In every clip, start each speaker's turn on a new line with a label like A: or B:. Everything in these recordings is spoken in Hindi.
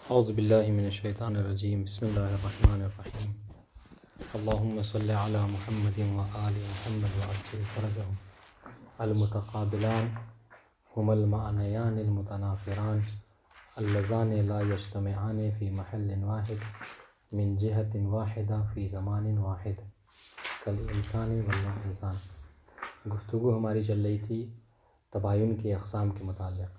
A: औज़ुबिल्लाहि मिनश्शैतानिर्रजीम बिस्मिल्लाहिर्रहमानिर्रहीम अल्लाहुम्मा सल्लि अला मुहम्मदिन व आलि मुहम्मद व अज्जिल फरजहुम अल मुतक़ाबिलान हुमल मअनयानिल मुतनाफ़िरान अल्लज़ानि ला यज्तमिआनि फ़ी महल्लिन वाहिद मिन जिहतिन वाहिदा फ़ी ज़मानिन वाहिद कल इंसानी वल्ला इंसान। गुफ्तगू हमारी चल रही थी तबायुन की अक़साम के मुताल्लिक़।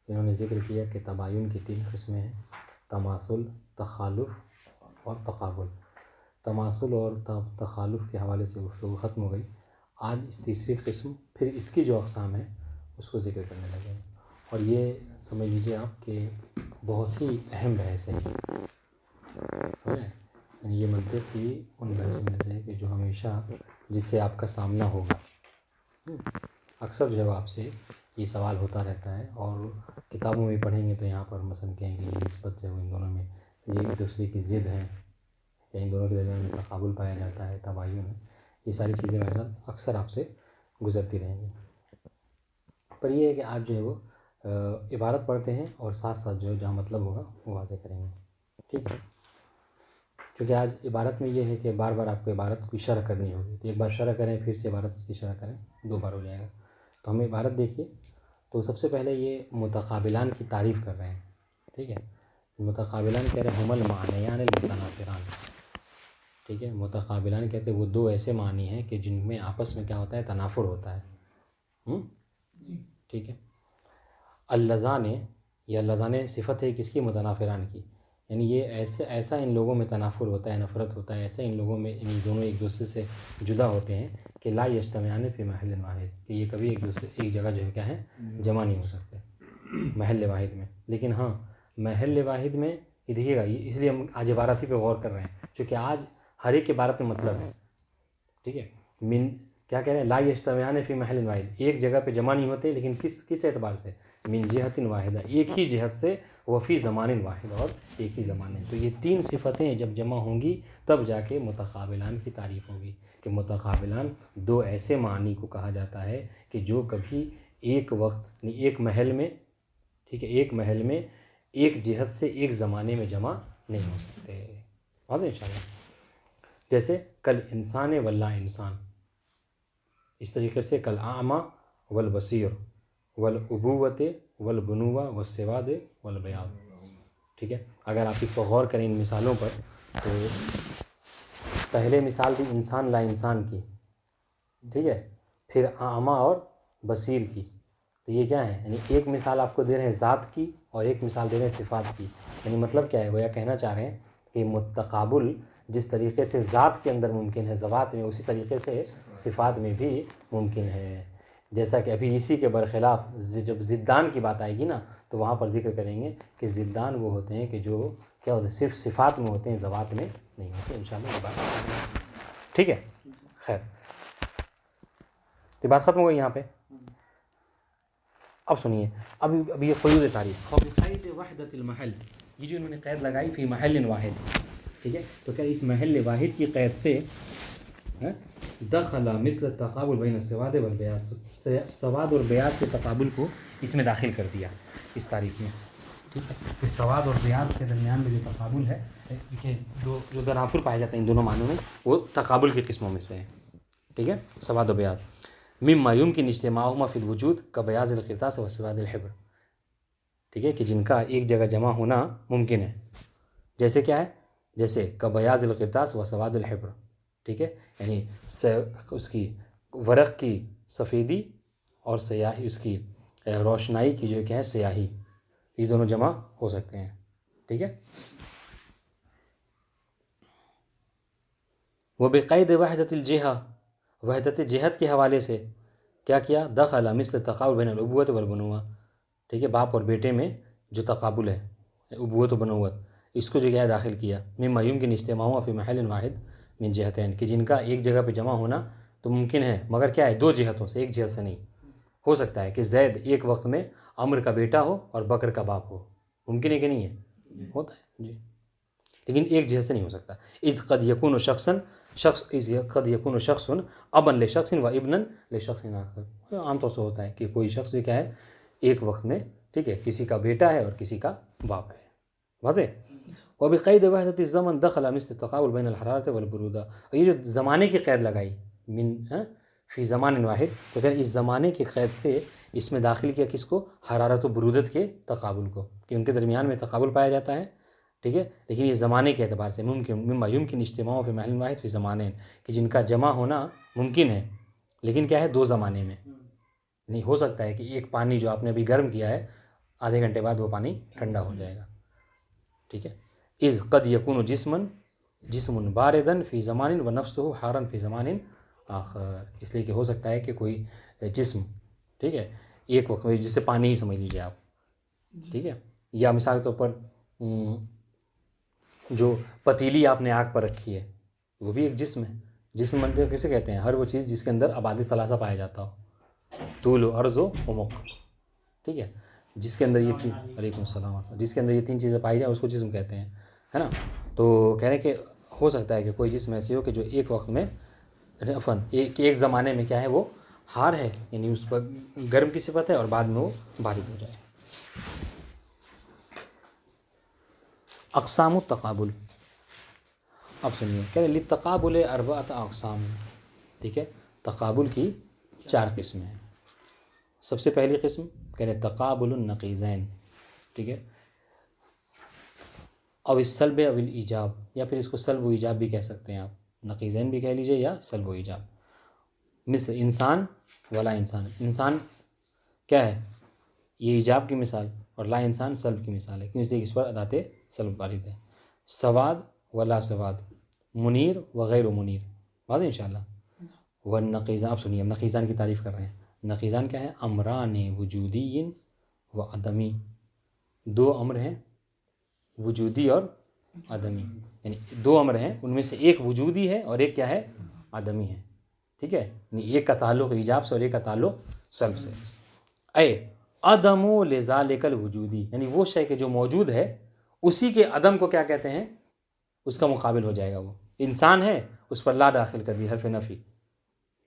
A: इन्होंने ज़िक्र किया कि तबायुन की 3 किस्में हैं, तमासुल, तखालुफ़ और तक़ाबुल। तमासुल और तखालुफ़ के हवाले से गुफ्तगू ख़त्म हो गई। आज इस तीसरी किस्म फिर इसकी जो अक़साम है उसको ज़िक्र करने लगे और ये समझ लीजिए आप कि बहुत ही अहम बहस है। यानी ये मंतिक़ की उन बहसों में से कि जो हमेशा जिससे आपका सामना होगा। अक्सर जो है आपसे ये सवाल होता रहता है और किताबों में पढ़ेंगे तो यहाँ पर मसलन कहेंगे ये निस्बत जो है इन दोनों में ये एक दूसरे की ज़िद है या इन दोनों के दरमियान में तक़ाबुल पाया जाता है तबायुन में। ये सारी चीज़ें मेरे साथ अक्सर आपसे गुज़रती रहेंगी। पर ये है कि आज जो है वो इबारत पढ़ते हैं और साथ साथ जो है जहाँ मतलब होगा वो वाज़ेह करेंगे, ठीक है। क्योंकि आज इबारत में ये है कि बार बार आपको इबारत की शरह करनी होगी, तो एक बार शरह करें फिर से इबारत की शरह करें, 2 बार हो जाएगा। तो हमें इबारत देखिए, तो सबसे पहले ये मुतक़ाबिलान की तारीफ़ कर रहे हैं, ठीक है। मुतक़ाबिलान कह रहे हैं हुमल मानियानिल मुतनाफ़िरान, ठीक है। मुतक़ाबिलान कहते हैं वो 2 ऐसे मानी हैं कि जिनमें आपस में क्या होता है, तनाफुर होता है, ठीक है। अल्लज़ाने, ये अल्लज़ाने सिफ़त है किसकी, मुतनाफ़िरान की। यानी ये ऐसा इन लोगों में तनाफुर होता है, नफ़रत होता है, ऐसा इन लोगों में इन दोनों एक दूसरे से जुदा होते हैं कि ला यज्तमिआनि फ़ी महल्लिन वाहिद, कि ये कभी एक जगह जो है क्या है, जमा नहीं हो सकते महल वाहिद में। लेकिन हाँ, महल वाहिद में ये देखिएगा, ये इसलिए हम आज इबारत ही पे गौर कर रहे हैं क्योंकि आज हर एक इबारत में मतलब है, ठीक है। मिन क्या कह रहे हैं, ला यज्तमिआनि फ़ी महल्लिन वाहिद, एक जगह पे जमा नहीं होते, लेकिन किस एतबार से, मिन जिहतिन वाहिदा, एक ही जिहत से, वफ़ी ज़मानिन वाहिद, और एक ही ज़माने। तो ये 3 सिफ़तें जब जमा होंगी तब जाके मुतक़ाबिलान की तारीफ़ होगी कि मुतक़ाबिलान 2 ऐसे मानी को कहा जाता है कि जो कभी एक वक्त एक महल में, ठीक है, एक महल में एक जिहत से एक ज़माने में जमा नहीं हो सकते। वाज़ेह इंशाअल्लाह। जैसे कल इंसान वल्ला इंसान, इस तरीके से कल आमा वल बसीर वल उबूवत वल बुनुवा व सवाद वल बयाद, ठीक है। अगर आप इस पर गौर करें इन मिसालों पर, तो पहले मिसाल थी इंसान ला इंसान की, ठीक है, फिर आमा और बसीर की। तो ये क्या है, यानी एक मिसाल आपको दे रहे हैं ज़ात की और एक मिसाल दे रहे हैं सिफ़ात की। यानी मतलब क्या है, वो यह कहना चाह रहे हैं कि मुतक़ाबुल जिस तरीके से ज़ात के अंदर मुमकिन है ज़वात में, उसी तरीके से सिफ़ात में भी मुमकिन है। जैसा कि अभी इसी के बरख़िलाफ़ जब ज़िद्दान की बात आएगी ना, तो वहाँ पर ज़िक्र करेंगे कि ज़िद्दान वो होते हैं कि जो क्या होते हैं, सिर्फ़ सिफ़ात में होते हैं, ज़वात में नहीं होते। इंशाअल्लाह ये बात, ठीक है। खैर, तो बात ख़त्म हो गई यहाँ पे। अब सुनिए, अब ये क़ुयूद तारीफ़ फ़बिक़ैद वहदतिल महल, ये जो इन्होंने क़ैद लगाई फ़ी महल्लिन वाहिद, ठीक है। तो क्या इस महल वाहिद की क़ैद से दखला मिस्ल तक़ाबुल बैन सवाद वल बयाज़, तो सवाद और बयाज़ के तक़ाबुल को इसमें दाखिल कर दिया इस तारीफ़ में, ठीक है। तो सवाद और बयाज़ के दरमियान में जो तक़ाबुल है कि जो तनाफुर पाया जाता है इन दोनों मानों में, वो तक़ाबुल की किस्मों में से है, ठीक है। सवाद और बयाज़ मिम्मा युमकिन इज्तिमाउहुमा फ़िल वजूद का बयाज़िल क़िरतास व सवादिल हिब्र, ठीक है, कि जिनका एक जगह जमा होना मुमकिन है। जैसे क्या है, जैसे का बयाज़िल क़िरतास व सवादिल हिब्र, ठीक है। यानी उसकी वरक़ की सफ़ेदी और स्याही, उसकी रोशनाई की जो क्या है स्याही, ये दोनों जमा हो सकते हैं, ठीक है। वह बेक़ैद वहदतिल जिहा, वहदत जिहत के हवाले से क्या किया, दखला मिस्ल तक़ाबुल बैन उबूवत वल बनुवा, ठीक है, बाप और बेटे में जो तक़ाबुल है उबूवत व बनुवत, इसको जो क्या है दाखिल किया। मिम्मा युमकिन इज्तिमाउहुमा फ़ी महल्लिन वाहिद मिन जिहतैन, कि जिनका एक जगह पे जमा होना तो मुमकिन है, मगर क्या है, 2 जिहतों से, एक जिहत से नहीं। हो सकता है कि ज़ैद एक वक्त में अम्र का बेटा हो और बकर का बाप हो, मुमकिन है कि नहीं है, होता है जी, लेकिन एक जिहत से नहीं हो सकता। इज़ क़द यकूनु शख़्सन इज़ क़द यकूनु शख़्सन अबन ले शख़्सिन व इब्नन ले शख़्सिन आख़र, आमतौर से होता है कि कोई शख्स भी क्या है एक वक्त में, ठीक है, किसी का बेटा है और किसी का बाप है, वाज़ेह। वह भी क़ैद वहदत ज़मन दख़ल मिस्ल तक़ाबुल बैन अल-हरारत वल बुरूदा। और ये जो ज़माने की क़ैद लगाई फ़ी ज़मान वाहिद, तो क्या इस ज़माने की क़ैद से इसमें दाखिल किया किसको? हरारत व बुरूदत के तक़ाबुल को, कि उनके दरमियान में तक़ाबुल पाया जाता है, ठीक है। लेकिन ये ज़माने के एतबार से मुमकिन मिम्मा युमकिन इज्तिमाउ फ़ी महल वाहिद फ़ी ज़मानैन, कि जिनका जमा होना मुमकिन है, लेकिन क्या है, दो ज़माने में नहीं हो सकता है कि एक पानी जो आपने अभी गर्म किया है आधे घंटे बाद वो पानी ठंडा हो जाएगा, ठीक है। इज़ क़द यकूनु जिस्मुन बारिदन फ़ी ज़मानिन व नफ्सुहु हारन फ़ी ज़मानिन आखर, इसलिए कि हो सकता है कि कोई जिस्म, ठीक है, एक वक्त में, जिससे पानी ही समझ लीजिए आप, ठीक है, या मिसाल के तौर पर जो पतीली आपने आग पर रखी है वो भी एक जिस्म है। जिस्म मंदिर किसे कहते हैं? हर वो चीज़ जिसके अंदर आबादी सलासा पाया जाता हो, तूल अर्ज़ व उमुक़, ठीक है, जिसके अंदर ये चीज़, वालेकुम सलाम, जिसके अंदर ये तीन चीज़ें पाई जाए उसको जिस्म कहते हैं, है ना। तो कह रहे हैं कि हो सकता है कि कोई जिस्म ऐसी हो कि जो एक वक्त में एक ज़माने में क्या है, वो हार है, यानी उस पर गर्म की सिफत है, और बाद में वो बारिद हो जाए। अक़सामुत तक़ाबुल, अब सुनिए, कह रहे लित्तक़ाबुल अर्बअत अक़साम, ठीक है, तक़ाबुल की 4 किस्में हैं। सबसे पहली किस्म कह रहे तक़ाबुलुन नक़ीज़ैन, ठीक है, अब इस सल्ब अविल ईजाब, या फिर इसको सल्ब व ईजाब भी कह सकते हैं आप, नक़ीज़ैन भी कह लीजिए या सल्ब व ईजाब। मिसल इंसान वला इंसान, इंसान क्या है, ये ईजाब की मिसाल, और ला इंसान सल्ब की मिसाल है, क्योंकि इस पर अदाते सल्ब वारिद है। सवाद वला सवाद, मुनीर व गैर मुनीर, वाज़ेह इंशाअल्लाह। व नक़ीज़ान, आप सुनिए, नक़ीज़ान की तारीफ़ कर रहे हैं। नक़ीज़ान क्या है? अमरान वजूदीन व अदमी, 2 अम्र हैं, वजूदी और अदमी, यानी 2 अम्र हैं, उनमें से एक वजूदी है और एक क्या है, अदमी है, ठीक है, यानी एक का ताल्लुक़ ईजाब से और एक का ताल्लुक़ सल्ब से। अदमो लिज़ालिकल वजूदी, यानी वो शय के जो मौजूद है उसी के अदम को क्या कहते हैं, उसका मुकाबिल हो जाएगा। वो इंसान है, उस पर ला दाखिल कर दी, हरफ नफ़ी,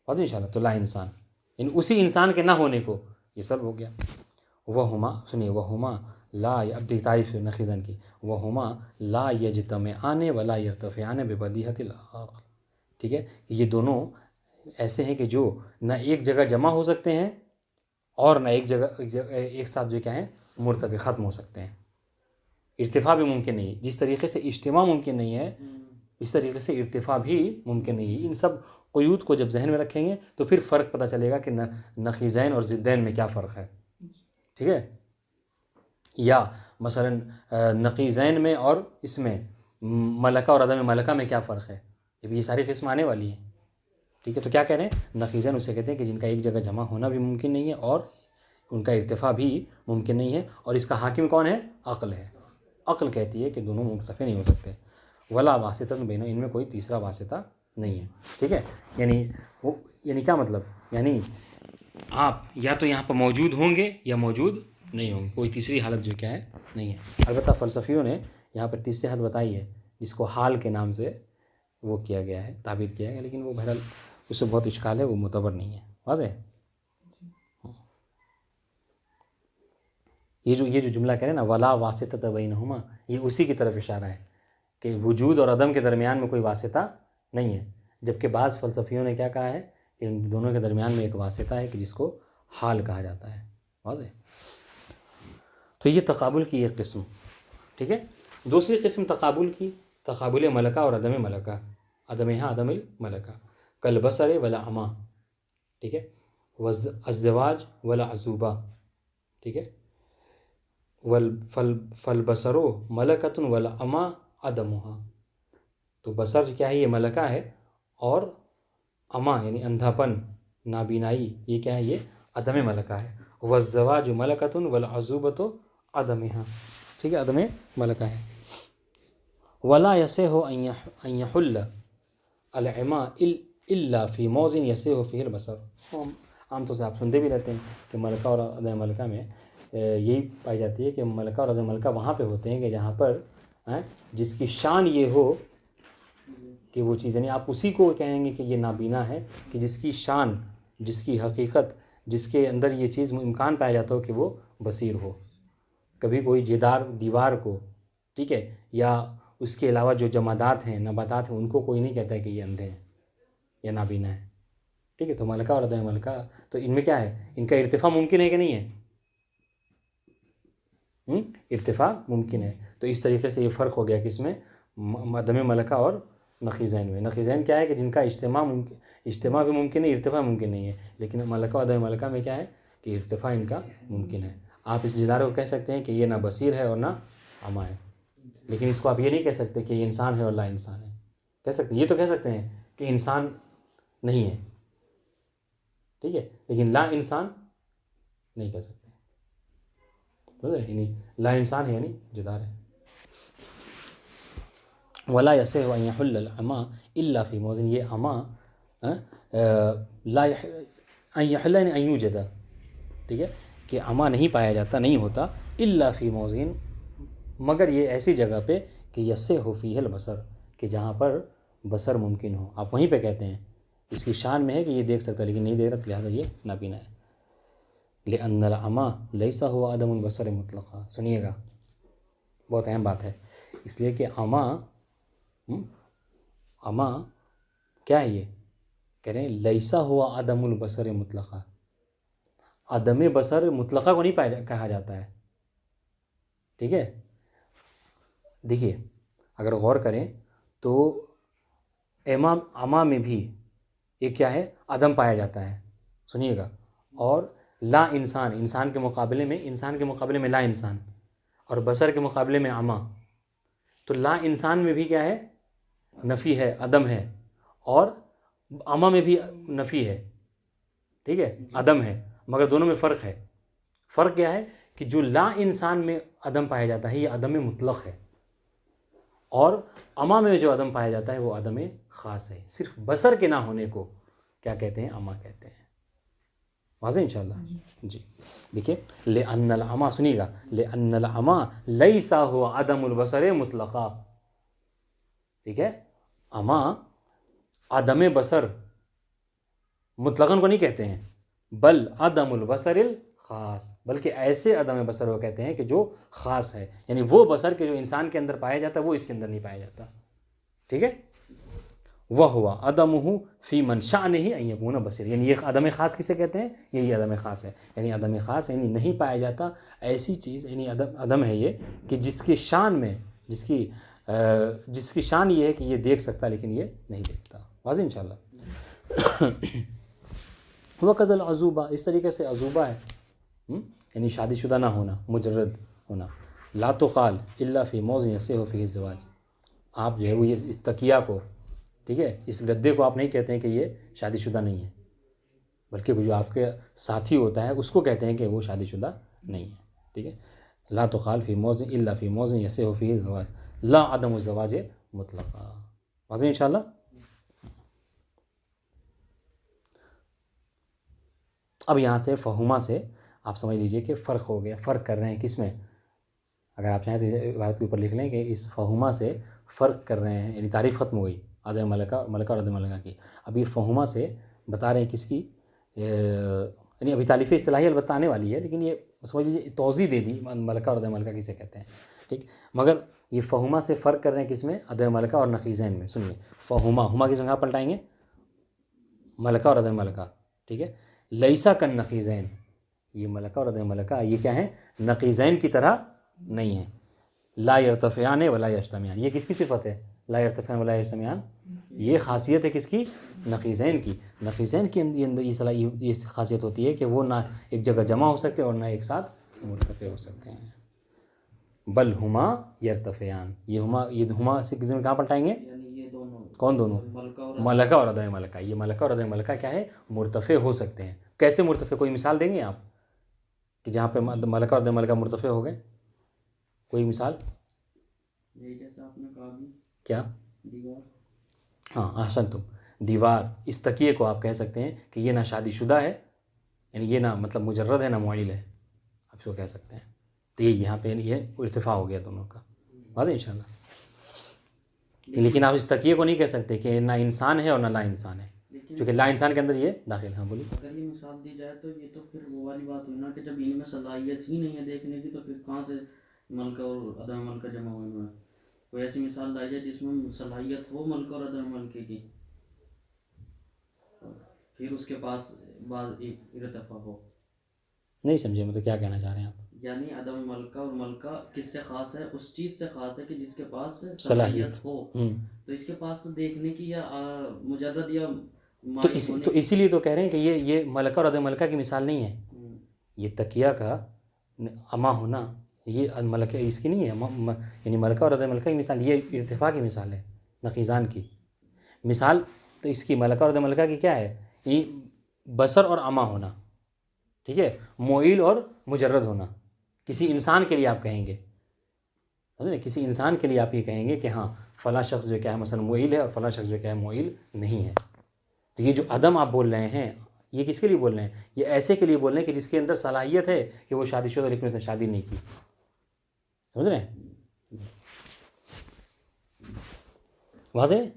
A: बस इंशाअल्लाह, तो ला इंसान, इन उसी इंसान के ना होने को ये सब हो गया। वहुमा, सुनिए, वहुमा ला, अब तारीफ़ नक़ीज़न की, वहुमा ला यजतमिआन वला यर्तफ़िआन बिबदीहतिल अक़ल, ठीक है, कि ये दोनों ऐसे हैं कि जो ना एक जगह जमा हो सकते हैं और ना एक जगह एक साथ जो क्या है मुर्तफ़ी ख़त्म हो सकते हैं। इर्तिफ़ा भी मुमकिन नहीं है, जिस तरीक़े से इज्तिमा मुमकिन नहीं है इस तरीक़े से इर्तिफ़ा भी मुमकिन नहीं है। इन सब क़ुयूद को जब जहन में रखेंगे तो फिर फ़र्क पता चलेगा कि नक़ीज़ैन और ज़िद्दैन में क्या फ़र्क है, ठीक है। या मसलन नक़ीज़ैन में और इसमें मलका और अदम मलका में क्या फ़र्क है, ये सारी किस्म आने वाली है, ठीक है। तो क्या कह रहे हैं, नक़ीज़ैन उसे कहते हैं कि जिनका एक जगह जमा होना भी मुमकिन नहीं है और उनका इर्तिफ़ा भी मुमकिन नहीं है, और इसका हाकिम कौन है, अक़ल है। अक़ल कहती है कि दोनों मुर्तफ़ी नहीं हो सकते। वला वासिता बैन, इनमें कोई तीसरा वासिता नहीं है, ठीक है। यानी क्या मतलब, यानी आप या तो यहाँ पर मौजूद होंगे या मौजूद नहीं होंगे, कोई तीसरी हालत जो क्या है नहीं है। अलबत्ता फ़लसफ़ियों ने यहाँ पर तीसरी हालत बताई है, जिसको हाल के नाम से वो किया गया है, ताबीर किया गया, लेकिन वो बहरहाल उससे बहुत इश्काल है, वो मुतबर नहीं है, वाज़ेह। ये जो जुमला कह रहे हैं ना, वला वासिता बैनहुमा, ये उसी की तरफ इशारा है कि वजूद और अदम के दरमियान में कोई वासिता नहीं है, जबकि बाज़ फ़लसफ़ियों ने क्या कहा है कि इन दोनों के दरमियान में एक वासिता है कि जिसको हाल कहा जाता है, वाज़ेह। तो ये तक़ाबुल की एक किस्म, ठीक है। दूसरी किस्म तक़ाबुल की, तक़ाबुल मलका और अदम मलका, अदम यहाँ अदम मलका, कल बसर वला अमा, ठीक है, वज़्ज़वाज वला अज़ूबा, ठीक है, फल बसरो मलकतुन वला अमा अदमुहा, तो बसर क्या है, ये मलका है, और अमा यानी अंधापन, नाबीनाई, ये क्या है, ये अदम मलका है। वज़्ज़वाज मलकतुन वला अज़ूबतो अदमिहा, ठीक है, अदम मलका है। वला यसेहो अन यहुल्ल अल इमा इल्ला फ़ी मौज़िन यसेहो फ़ीहिल बसर। आमतौर से आप सुनते भी रहते हैं कि मलका और अदम मलका में यही पाई जाती है कि मलका और अदम मलका वहाँ पे होते हैं कि जहाँ पर जिसकी शान ये हो कि वो चीज़, यानी आप उसी को कहेंगे कि ये नाबीना है कि जिसकी शान, जिसकी हकीकत, जिसके अंदर ये चीज़ इम्कान पाया जाता हो कि वो बसीर हो। कभी कोई दीवार को ठीक है, या उसके अलावा जो जमादात हैं, नबातात हैं, उनको कोई नहीं कहता है कि ये अंधे हैं या नाबीना है। ठीक है, तो मलका और अदम मलका, तो इनमें क्या है, इनका इर्तिफ़ा मुमकिन है कि नहीं है? इर्तिफ़ा मुमकिन है। तो इस तरीके से ये फ़र्क हो गया किसमें, अदम मलका और नखीज़ैन में। नखीज़ैन क्या है कि जिनका इज्तिमा भी मुमकिन है, इर्तिफ़ा मुमकिन नहीं है। लेकिन मलका और अदम मलका में क्या है कि इर्तिफ़ा इनका मुमकिन है। आप इस जिदारे को कह सकते हैं कि ये ना बसीर है और ना अमा है, लेकिन इसको आप ये नहीं कह सकते कि ये इंसान है और ला इंसान है। कह सकते हैं, ये तो कह सकते हैं कि इंसान नहीं है, ठीक है, लेकिन ला इंसान नहीं कह सकते। तो यानी ला इंसान है यानी जुदार है। वला यसे अमा इल्ला फ़ी मौज़िन, ये अमा ला यानी अयूजदा, ठीक है, कि अमा नहीं पाया जाता, नहीं होता, इल्ला फ़ी मौज़िन, मगर ये ऐसी जगह पे कि यसे हो फ़ीहिल बसर, कि जहाँ पर बसर मुमकिन हो। आप वहीं पे कहते हैं, इसकी शान में है कि ये देख सकता है लेकिन नहीं देख रहा, लिहाजा ये नाबीना है। लिअन्नल अमा लैसा हुआ अदमुल बसर मुतलक़ा। सुनिएगा, बहुत अहम बात है। इसलिए कि अमा क्या है, ये कह रहे हैं लैसा हुआ अदमुल बसर मुतलक़ा। अदम बसर मुतलक़ा को नहीं कहा जाता है, ठीक है। देखिए, अगर गौर करें तो अमा में भी ये क्या है, अदम पाया जाता है। सुनिएगा, और ला इंसान, इंसान के मुकाबले में ला इंसान, और बसर के मुकाबले में अमा। तो ला इंसान में भी क्या है, नफ़ी है, अदम है, और अमा में भी नफ़ी है, ठीक है, अदम है, मगर दोनों में फ़र्क है। फ़र्क क्या है कि जो ला इंसान में अदम पाया जाता है ये अदम मुतलक़ है, और अमा में जो अदम पाया जाता है वो अदम ख़ास है। सिर्फ बसर के ना होने को क्या कहते हैं, अमा कहते हैं। वाज़ेह इंशाअल्लाह जी। देखिए, ले अन्नल अमा, सुनिएगा, ले अन्नल अमा लैसा हुआ अदमुल बसर मुतलक़ा, ठीक है। अमा अदम बसर मुतलक़न को नहीं कहते हैं, बल अदमुल बसरिल ख़ास, बल्कि ऐसे अदम बसर वो कहते हैं कि जो ख़ास है, यानी वो बसर के जो इंसान के अंदर पाया जाता है वो इसके अंदर नहीं पाया जाता, ठीक है। वह हुआ अदमहु फ़ी मन शानिही अन यकून बसीर, यानी ये अदम ख़ास किसे कहते हैं, यही अदम ख़ास है। यानी अदम ख़ास यानी नहीं पाया जाता ऐसी चीज़, यानी अदम है ये कि जिसकी शान में, जिसकी शान ये है कि ये देख सकता लेकिन ये नहीं देखता। वाज़ेह इंशाअल्लाह। वह कज़ल अजूबा, इस तरीके से अजूबा है, यानी शादीशुदा ना होना, मुजर्रद होना। ला तुक़ाल इल्ला फ़ी मौज़िन यस्सिहु फ़ीहि ज़वाज, आप जो है वो ये इस तकिया को, ठीक है, इस गद्दे को आप नहीं कहते हैं कि ये शादीशुदा नहीं है, बल्कि जो आपके साथी होता है उसको कहते हैं कि वो शादीशुदा नहीं है, ठीक है। ला तुक़ाल फ़ी मौज़िन इल्ला फ़ी मौज़िन यस्सिहु फ़ीहि ज़वाज ला अदमु ज़वाज मुतलक़ा। वाज़ेह इंशाअल्लाह। अब यहाँ से फ़हुमा से आप समझ लीजिए कि फ़र्क हो गया, फ़र्क कर रहे हैं किस में। अगर आप चाहें तो इबारत के ऊपर लिख लें कि इस फ़हुमा से फ़र्क कर रहे हैं, यानी तारीफ़ ख़त्म हो गई अदम मलका और अदम मलका की। अब ये फ़हुमा से बता रहे हैं किसकी, यानी अभी तारीफ़ इस्तिलाही अलबत्ता आने वाली है, लेकिन ये समझ लीजिए तौज़ी दे दी मलका और अदम मलका किसे कहते हैं, ठीक। मगर ये फ़हुमा से फ़र्क कर रहे हैं किस में, अदम मलका और नखीज़ैन में। सुनिए, फ़हुमा, हुमा की जगह पलटाएंगे मलका और अदम मलका, ठीक है। लैसा कन नखीज़ैन, ये मलका और अदम मलका ये क्या है, नखीज़ैन की तरह नहीं है। ला यर्तफ़ियान वला यज्तमियान, ये किसकी सिफ़त है, ला यर्तफ़ियान वला यज्तमियान, ये ख़ासियत है किसकी, नखीज़ैन की। नखीज़ैन के अंदर ये ख़ासियत होती है कि वो ना एक जगह जमा हो सकते हैं और ना एक साथ मुर्तफ़े हो सकते हैं। बल हुमा यर्तफ़ियान, ये हुमा से किसी में कहाँ पलटाएंगे, कौन दोनों, मलका और अदम मलका। ये मलका और अदम मलका क्या है, मुर्तफ़े हो सकते हैं। कैसे मुर्तफ़े, कोई मिसाल देंगे आप कि जहाँ पे मलका और अदम मलका मुर्तफ़े हो गए, कोई मिसाल।
B: जैसा आपने कहा
A: क्या,
B: दीवार,
A: हाँ अहसन तुम, दीवार, इस तकिए को आप कह सकते हैं कि ये ना शादीशुदा है, यानी ये ना मतलब मुजर्रद है ना मुइल है, आप इसको कह सकते हैं। तो ये यहाँ पे ये इर्तिफ़ा हो गया दोनों का। वाज़ेह इंशाअल्लाह। लेकिन आप इस तकिए को नहीं कह सकते कि ना इंसान है और ना ला इंसान है, क्योंकि ला इंसान के अंदर ये दाखिल। हाँ बोलिए।
B: अगर ये मिसाल दी जाए तो ये तो फिर वो वाली बात हुई ना कि जब इनमें सलाहियत ही नहीं है देखने की, तो फिर कहाँ से मल्क और अदम मल्क जमा होने में कोई ऐसी मिसाल लाई जाए जिसमें सलाहियत हो मल्क और अदम मल्क की, फिर उसके पास बाद इरतफा हो।
A: नहीं समझे मतलब क्या कहना चाह रहे हैं आप?
B: यानी अदम मल्का और मल्का किससे खास है? उस चीज़ से खास है कि जिसके पास
A: सलाहियत।
B: सलाहियत हो। तो इसके पास तो देखने की या मुजर्रद या
A: तो इसीलिए तो कह रहे हैं कि ये मलका और अदम मलका की मिसाल नहीं है। ये तकिया का अमा होना ये मलका इसकी नहीं है, यानी मलका और अदम मलका की मिसाल, ये इर्तिफा की मिसाल है नकीज़ान की मिसाल। तो इसकी मलका और अदम मलका की क्या है? ये बसर और अमा होना, ठीक है, मोइल और मुजर्रद होना। किसी इंसान के लिए आप कहेंगे, समझे ना, किसी इंसान के लिए आप ये कहेंगे कि हाँ फ़लाँ शख्स जो क्या है मसलन मोइल है और फ़लाँ शख्स जो क्या है मोइल नहीं है। तो ये जो अदम आप बोल रहे हैं ये किसके लिए बोल रहे हैं? ये ऐसे के लिए बोल रहे हैं कि जिसके अंदर सलाहियत है कि वो शादीशुदा लेकिन उसने शादी नहीं की। समझ रहे हैं? वाज़ेह?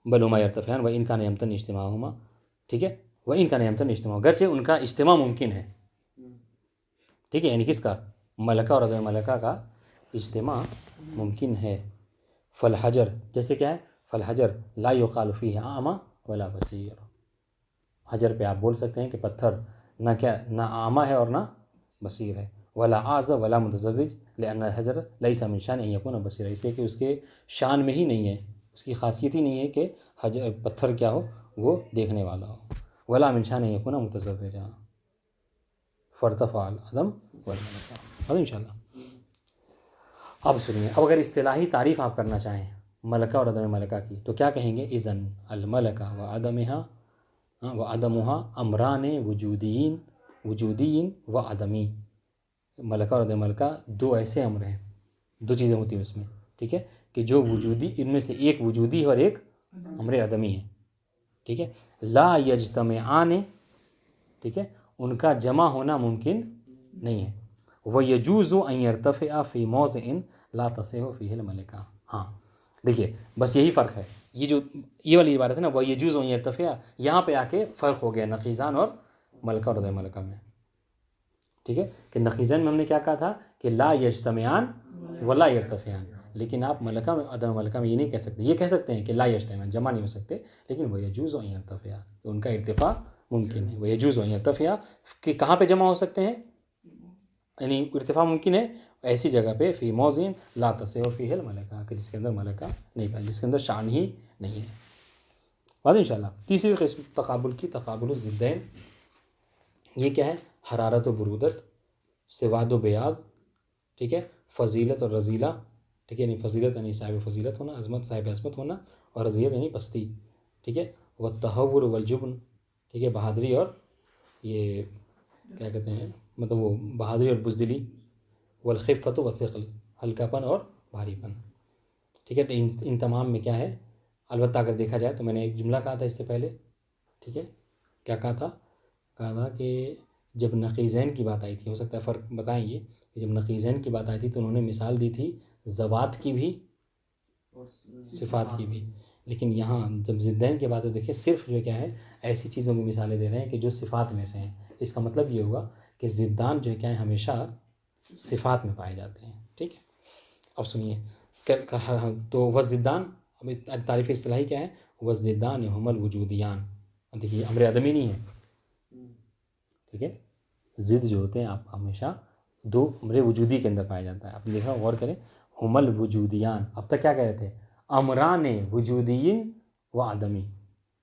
A: बलुमा यर्तफ़ियान व इनका यमतन इज्तिमाहुमा, ठीक है, व इनका यमतन इज्तिमा, गर्चे उनका इज्तिमा मुमकिन है, ठीक है, यानी किसका? मलका और अदम मलका का इज्तिमा मुमकिन है। फल हजर जैसे क्या है? फल हजर ला युक़ालु फ़ीही आमा वला बसीर। हजर पे आप बोल सकते हैं कि पत्थर ना क्या ना आमा है और ना बसीर है। वला आज़ वला मुतज़व्विज लिअन्ना हजर लैसा मिन शान अन यकून बसीरा, इसलिए कि उसके शान में ही नहीं है, उसकी खासियत ही नहीं है कि हजर पत्थर क्या हो, वो देखने वाला हो। वला मिन शान अन यकून मुतज़व्विजा फ़र्तफ़अल अदम वल मलका। इंशाअल्लाह। अब सुनिए, अब अगर इस्तिलाही तारीफ़ आप करना चाहें मलका और अदम मलका की तो क्या कहेंगे? इज़न अल मलका व अदमहा व अदमुहा अमरान वजूदीन व अदमी। मलका और अदम मलका दो ऐसे अमर हैं, दो चीज़ें होती हैं उसमें, ठीक है, कि जो वजूदी, इनमें से एक वजूदी है और एक अमर अदमी है, ठीक है। ला यज्तमिआन, ठीक है, उनका जमा होना मुमकिन नहीं है। व यजूज़ु अन यर्तफ़िअ फ़ी मौज़िइन ला तसिहु फ़ीहिल मलका। हाँ देखिए, बस यही फ़र्क है। ये जो ये वाली इबारत है ना, वह यजूज़ु अन यर्तफ़िअ, यहाँ पे आके फ़र्क हो गया नकीज़ान और मलका और अदम मलका में, ठीक है, कि नकीज़ान में हमने क्या कहा था कि ला यज्तमिआन वला यर्तफ़िआन, लेकिन आप मलका में अदम मलका में ये नहीं कह सकते। ये कह सकते हैं कि ला यज्तमिआन जमा नहीं हो सकते, लेकिन वह यजूज़ु अन यर्तफ़िअ, उनका इर्तिफ़ा मुमकिन है। वह यजूज़ु अन यर्तफ़िअ कि कहाँ पे जमा हो सकते हैं, यानी इर्तिफ़ा मुमकिन है ऐसी जगह पे फ़ी मौज़िन ला तसिहु फ़ीहिल मलका, कि जिसके अंदर मलका नहीं पाया, जिसके अंदर शान ही नहीं है। बात इंशाअल्लाह। तीसरी किस्म तक़ाबुल की, तक़ाबुल ज़िद्दैन। ये क्या है? हरारत व बुरूदत, सवाद व बयाज़, ठीक है, फ़जीलत और रज़ीला, ठीक है, यानी फ़जीलत यानी साहिब फ़जीलत होना, अज़मत साहिब अज़मत होना, और रज़ियत यानी पस्ती, ठीक है, व तहव्वुर वल जुब्न, ठीक है, बहादुरी और ये क्या कहते हैं, मतलब वो बहादुरी और बुज़दिली, वल ख़िफ़्फ़त व सिक़ल, हल्कापन और भारीपन, ठीक है। तो इन तमाम में क्या है? अलबत्ता अगर देखा जाए तो मैंने एक जुमला कहा था इससे पहले, ठीक है, क्या कहा था? कहा था कि जब नक़ीज़ैन की बात आई थी, हो सकता है फ़र्क बताएंगे, कि जब नक़ीज़ैन की बात आई थी तो उन्होंने मिसाल दी थी ज़वात की भी सिफ़ात की भी, लेकिन यहाँ जब ज़िद्दैन की बात है, देखिए सिर्फ जो क्या है ऐसी चीज़ों की मिसालें दे रहे हैं कि जो सिफ़ात में से हैं। इसका मतलब ये होगा कि ज़िद्दान जो है क्या है हमेशा सिफ़ात में पाए जाते हैं, ठीक है। अब सुनिए, तो वह ज़िद्दान, अब तारीफ़ इस्तिलाही क्या है? वह ज़िद्दान हुमल वजूदियान। अब देखिए अमर आदमी नहीं है, ठीक है, ज़िद जो होते हैं आप हमेशा दो अमर वजूदी के अंदर पाया जाता है। आपने देखा, गौर करें, हुमल वजूदियान, अब तक क्या कह रहे थे? अमरान वजूदियन व आदमी।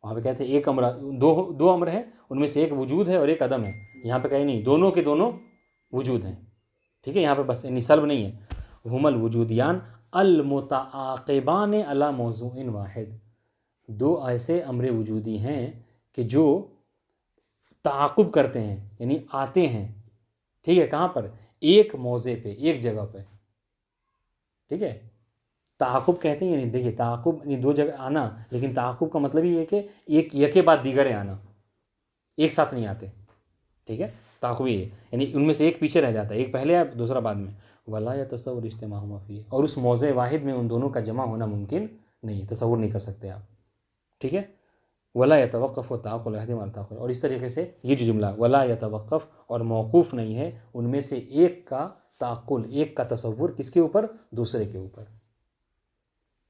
A: वहाँ पे कहते हैं एक अमर, दो अमर है, उनमें से एक वजूद है और एक अदम है। यहाँ पे कहीं नहीं, दोनों के दोनों वजूद हैं, ठीक है, यहाँ पे बस निसल्ब नहीं है। हुमल वजूदियान अल मुतआक़िबान अला मौज़ूइन वाहिद, दो ऐसे अमर वजूदी हैं कि जो ताक़ुब करते हैं, यानी आते हैं, ठीक है, कहाँ पर? एक मौज़े पे, एक जगह पे, ठीक है। ताक़ुब कहते हैं, यानी देखिए ताक़ुब यानी दो जगह आना, लेकिन ताक़ुब का मतलब ये है कि एक यके बाद दीगरे आना, एक साथ नहीं आते, ठीक है। ताक़ुब ये यानी उनमें से एक पीछे रह जाता है, एक पहले आया दूसरा बाद में। वला यतसव्वुर इज्तिमाहुमा फ़ीही, और उस मौज़े वाहिद में उन दोनों का जमा होना मुमकिन नहीं है, तसव्वुर नहीं कर सकते आप, ठीक है। वला यतवक़्क़फ़ु ताक़ुल अहदिहिम अला ताक़ुल, और इस तरीके से ये जो जुमला वला यतवक़्क़फ़ और मौक़ूफ़ नहीं है उनमें से एक का ताक़ुल, एक का तसव्वुर किसके ऊपर, दूसरे के ऊपर।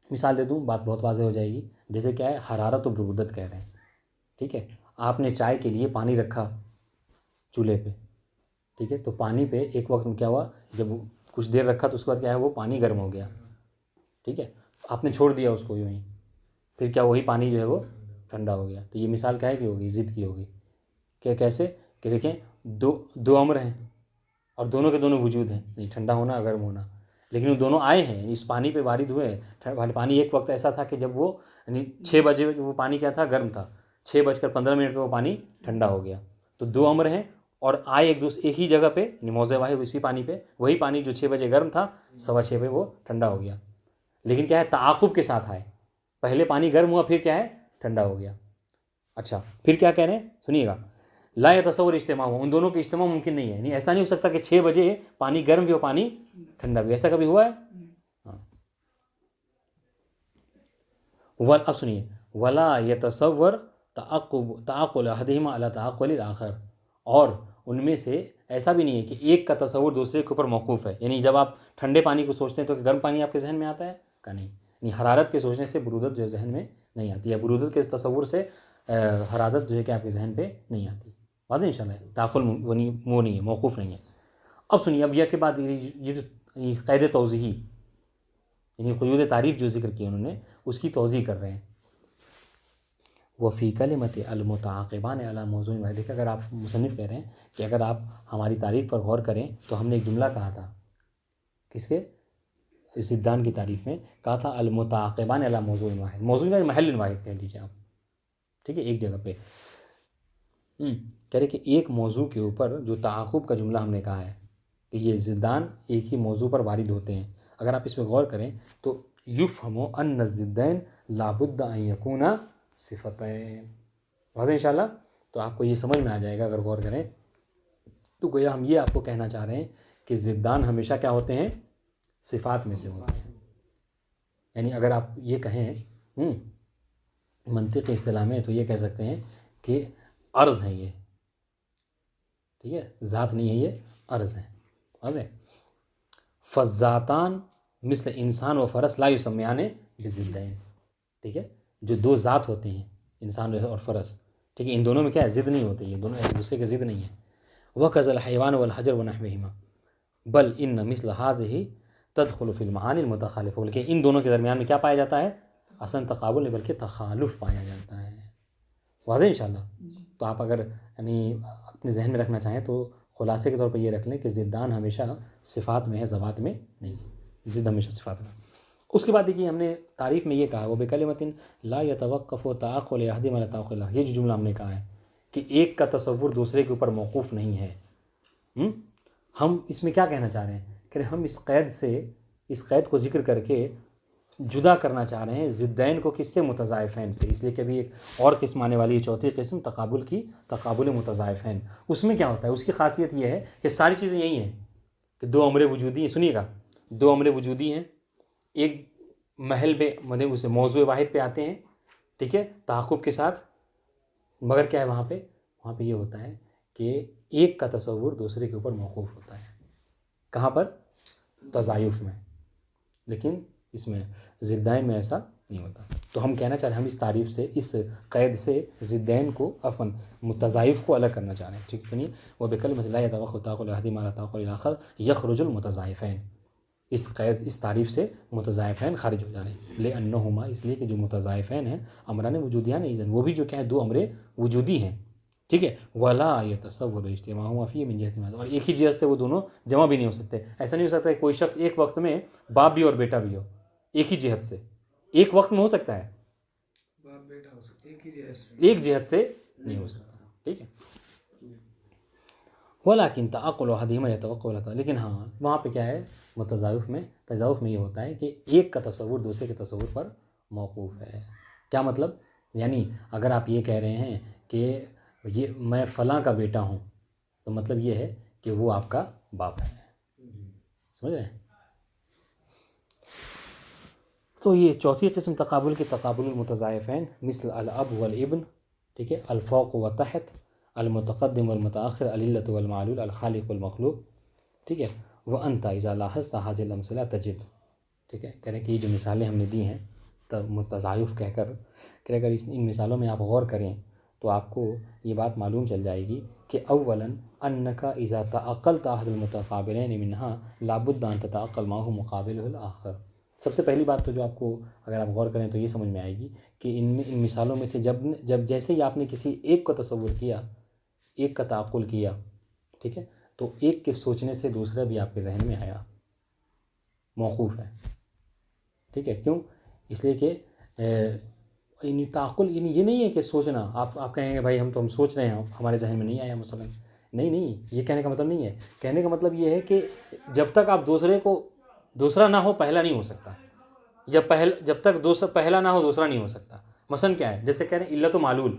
A: मिसाल दे दूँ, बात बहुत वाज़ेह हो जाएगी। जैसे क्या है, हरारत और बरूदत कह रहे हैं, ठीक है। आपने चाय के लिए पानी रखा चूल्हे पे, ठीक है, तो पानी पे एक वक्त में क्या हुआ, जब कुछ देर रखा तो उसके बाद क्या है, वो पानी गर्म हो गया, ठीक है। आपने छोड़ दिया उसको यूँ ही, फिर क्या, वही पानी जो है वो ठंडा हो गया। तो ये मिसाल क्या है की होगी, ज़िद की होगी। क्या, कैसे कि देखें, दो अम्र हैं और दोनों के दोनों वजूद हैं, नहीं ठंडा होना गर्म होना, लेकिन वो दोनों आए हैं, इस पानी पे वारिद हुए हैं। पानी एक वक्त ऐसा था कि जब वो यानी 6 बजे वो पानी क्या था, गर्म था, 6:15 पे वो पानी ठंडा हो गया। तो दो अम्र हैं और आए एक ही जगह पे, मौज़े वाहिद उसी पानी पे, वही पानी जो 6 बजे गर्म था 6:15 पे वो ठंडा हो गया। लेकिन क्या है, ताक़ुब के साथ आए, पहले पानी गर्म हुआ फिर क्या है, ठंडा हो गया। अच्छा, फिर क्या कह रहे हैं, सुनिएगा, ला यतसव्वर इज्तिमा हो, उन दोनों के इज्तिमा मुमकिन नहीं है। नहीं, ऐसा नहीं हो सकता कि 6 बजे पानी गर्म भी हो पानी ठंडा भी, ऐसा कभी हुआ है? हाँ। अब सुनिए, वला यतसव्वर ताक़ुल अहदिहिमा अला ताक़ुलिल आखर, और उनमें से ऐसा भी नहीं है कि एक का तसव्वुर दूसरे के ऊपर मौकूफ़ है। यानी जब आप ठंडे पानी को सोचते हैं तो गर्म पानी आपके जहन में आता है का, नहीं हरारत के सोचने से बरूदत जो जहन में नहीं आती है, बरूदत के तसव्वुर से हरारत जो है कि आपके जहन पे नहीं आती। बात है इंशाल्लाह, ताक़ुल वो नहीं है, मौकूफ़ नहीं है। अब सुनिए, अब यह के बाद ये जो क़ैद तौज़ीही यानी क़ुयूद तारीफ़ जो ज़िक्र की उन्होंने, उसकी तौज़ी कर रहे हैं। वफ़ी कलिमत अल-मुताक़िबान अला मौज़ूइन वाहिद। देखिए, अगर आप, मुसन्निफ़ कह रहे हैं कि अगर आप हमारी तारीफ़ पर गौर करें तो हमने एक जुमला कहा था, किसके, ज़िद्दान की तारीफ़ में कहा था, अल-मुताक़िबान अला मौज़ूइन वाहिद, मौज़ूइन वाहिद महल वाहिद कह लीजिए आप, ठीक है, एक जगह पे। कह रहे कि एक मौजू के ऊपर जो ताक़ुब का जुमला हमने कहा है कि ये ज़िद्दान एक ही मौजू पर वारिद होते हैं। अगर आप इसमें गौर करें तो युफ़हमु अन्न ज़िद्दैन लाबुद्दा अन यकूना सिफ़तैन। वाज़ेह इंशाल्लाह, तो आपको ये समझ में आ जाएगा अगर गौर करें। तो गोया हम ये आपको कहना चाह रहे हैं कि ज़िद्दान हमेशा क्या होते हैं, सिफ़ात में से होते हैं। यानी अगर आप ये कहें मंतिक़ इस्तिलाह में, तो ये कह सकते हैं कि अर्ज़ है ये, ठीक है, ज़ात नहीं है, ये अर्ज़ है। वाज़ेह, फ़ज़्ज़ातान मिस्ल इंसान व फ़रस ला युसम्मियाने बिज़िद्दैन, ठीक है, जो दो ज़ात होते हैं, इंसान और फ़रस, ठीक है, इन दोनों में क्या है, ज़िद नहीं होती, ये दोनों एक दूसरे के ज़िद नहीं है। वह कज़ल हैवान वल हजर व नहविहिमा बल इन मिस्ल हाज़िही तदख़ुलु फ़िल मआनिल मुतख़ालिफ़ा, बल्कि इन दोनों के दरमियान में क्या पाया जाता है, असन तक़ाबुल नहीं बल्कि तख़ालुफ़ पाया जाता है। वाज़ेह इंशाल्लाह। तो आप अगर यानी अपने जहन में रखना चाहें तो ख़ुलासे के तौर पर ये रख लें कि ज़िद्दान हमेशा सिफ़ात में है, ज़वात में नहीं है, ज़िद हमेशा सिफ़ात में। उसके बाद देखिए, हमने तारीफ़ में ये कहा, वो बिकलिमतिन ला यतवक़्क़फ़ु ताक़ुल अहदिहिमा अला ताक़ुल आख़र, ये जो जुमला हमने कहा है कि एक का तसव्वुर दूसरे के ऊपर मौकूफ़ नहीं है। हम इसमें क्या कहना चाह रहे हैं कि हम इस क़ैद को ज़िक्र करके जुदा करना चाह रहे हैं ज़िद्दैन को, किससे, मुतज़ाइफ़ैन से। इसलिए कभी एक और किस्म आने वाली है, चौथी किस्म तक़ाबुल की, तक़ाबुल मुतज़ाइफ़ैन। उसमें क्या होता है, उसकी ख़ासियत ये है कि सारी चीज़ें यही हैं कि दो अम्रे वजूदी हैं। सुनिएगा, दो अम्रे वजूदी हैं, एक महल पे मतलब उसे मौज़ू वाहिद पे आते हैं, ठीक है, ताक़ुब के साथ, मगर क्या है वहाँ पे ये होता है कि एक का तसव्वुर दूसरे के ऊपर मौकूफ़ होता है। कहाँ पर, तज़ायुफ़ में, लेकिन इसमें ज़िद्दैन में ऐसा नहीं होता। तो हम कहना चाह रहे हैं, हम इस तारीफ़ से, इस क़ैद से ज़िद्दैन को, अफ़न मुतज़ाइफ़ को अलग करना चाह रहे हैं, ठीक सुनिए। वह बिकलिमत ला यतवक़्क़फ़ु ताक़ुल अहदिहिमा अला ताक़ुलिल आख़र यख़रुजुल मुतज़ाइफ़ैन, इस तारीफ़ से मुतज़ाइफ़ैन खारिज हो जा रहे हैं। लिअन्नहुमा, इसलिए कि जो मुतज़ाइफ़ैन हैं, अमरान वजूदियान इज़न, वो भी जो क्या है, दो अमरे वजूदी हैं, ठीक है। वला यतसव्वरु इज्तिमाउहुमा फ़ीहि मिन जिहतिन, और एक ही जिहत से वो दोनों जमा भी नहीं हो सकते। ऐसा नहीं हो सकता है कोई शख्स एक वक्त में बाप भी और बेटा भी हो, एक ही जिहत से, एक वक्त में हो सकता है,
C: बाप बेटा हो सकता, एक
A: जिहत से नहीं हो सकता, ठीक है। वलाकिन ताक़ुल अहदिहिमा यतवक़्क़अ, लेकिन हाँ, वहाँ पे क्या है, तज़ायुफ़ में ये होता है कि एक का तसव्वुर दूसरे के तसव्वुर पर मौकूफ़ है। क्या मतलब, यानी अगर आप ये कह रहे हैं कि ये मैं फ़लाँ का बेटा हूँ, तो मतलब ये है कि वो आपका बाप है, समझ रहे हैं। तो ये चौथी किस्म तक़ाबुल की, तक़ाबुल मुतज़ाइफ़ैन मिस्ल अल अब वल इब्न, ठीक है, अल फ़ौक़ व तहत, अल मुतक़द्दिम वल मुतअख़िर, अल इल्लत वल मालूल, अल ख़ालिक़ वल मख़लूक़, ठीक है। व अंता इज़ा लाहज़ता हाज़िल अमसिला तजिद। ठीक है, कह रहे हैं कि ये जो मिसालें हमने दी हैं तब मुतज़ायफ़ कहकर, कि अगर इन मिसालों में आप गौर करें तो आपको ये बात मालूम चल जाएगी कि अव्वलन अन्नका इज़ा तअक़्क़लता अहदुल मुतक़ाबिलैन मिन्हा लाबुद्दा अन ततअक़्क़ल माहु मुक़ाबिलुहुल आख़र। सबसे पहली बात तो जो आपको अगर आप गौर करें तो ये समझ में आएगी कि इन मिसालों में से जब जैसे ही आपने किसी एक को तसव्वुर किया, एक का ताक़ुल किया, ठीक है, तो एक के सोचने से दूसरा भी आपके जहन में आया, मौक़ूफ़ है। ठीक है, क्यों? इसलिए कि इन ताक़ुल ये नहीं है कि सोचना, आप कहेंगे भाई हम सोच रहे हैं, हमारे जहन में नहीं आया मसलन, नहीं, ये कहने का मतलब नहीं है। कहने का मतलब ये है कि जब तक आप दूसरा ना हो पहला नहीं हो सकता, या जब तक पहला ना हो दूसरा नहीं हो सकता। मसलन क्या है, जैसे कह रहे हैं इल्लत व मालूल,